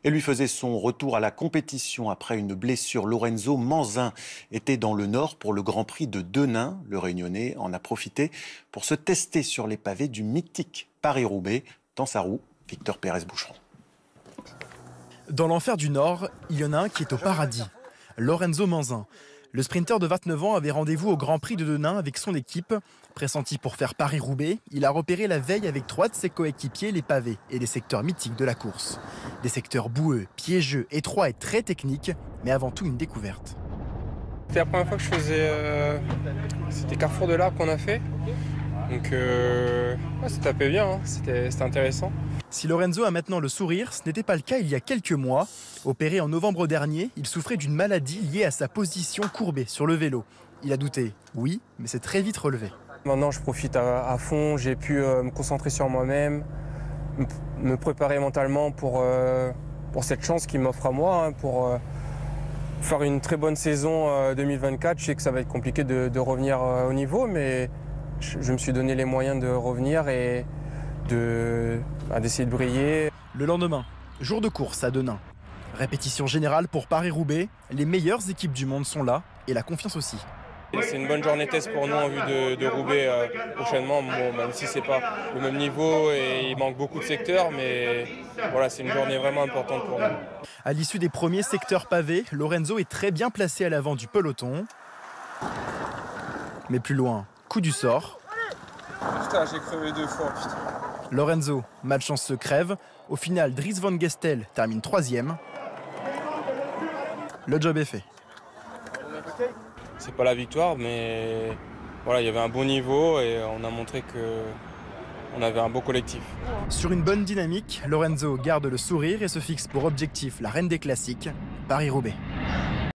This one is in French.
Et lui faisait son retour à la compétition après une blessure. Lorenzo Manzin était dans le Nord pour le Grand Prix de Denain. Le Réunionnais en a profité pour se tester sur les pavés du mythique Paris-Roubaix. Dans sa roue, Victor Pérez-Boucheron. Dans l'enfer du Nord, il y en a un qui est au paradis. Lorenzo Manzin. Le sprinter de 29 ans avait rendez-vous au Grand Prix de Denain avec son équipe. Pressenti pour faire Paris-Roubaix, il a repéré la veille avec 3 de ses coéquipiers les pavés et les secteurs mythiques de la course. Des secteurs boueux, piégeux, étroits et très techniques, mais avant tout une découverte. C'était la première fois que je faisais... C'était Carrefour de l'Arbre qu'on a fait. Donc ça tapait bien, hein. C'était intéressant. Si Lorenzo a maintenant le sourire, ce n'était pas le cas il y a quelques mois. Opéré en novembre dernier, il souffrait d'une maladie liée à sa position courbée sur le vélo. Il a douté, oui, mais c'est très vite relevé. Maintenant, je profite à fond. J'ai pu me concentrer sur moi-même, me préparer mentalement pour cette chance qu'il m'offre à moi, hein, pour faire une très bonne saison 2024. Je sais que ça va être compliqué de revenir au niveau, mais je me suis donné les moyens de revenir et d'essayer de briller. Le lendemain, jour de course à Denain. Répétition générale pour Paris-Roubaix. Les meilleures équipes du monde sont là et la confiance aussi. C'est une bonne journée test pour nous en vue de Roubaix prochainement. Bon, même si c'est pas le même niveau et il manque beaucoup de secteurs, mais voilà, c'est une journée vraiment importante pour nous. À l'issue des premiers secteurs pavés, Lorenzo est très bien placé à l'avant du peloton. Mais plus loin, coup du sort. Putain, j'ai crevé 2 fois, putain. Lorenzo, malchance se crève. Au final, Dries Van Gestel termine 3e. Le job est fait. C'est pas la victoire, mais voilà, il y avait un bon niveau et on a montré qu'on avait un beau collectif. Sur une bonne dynamique, Lorenzo garde le sourire et se fixe pour objectif la reine des classiques, Paris-Roubaix.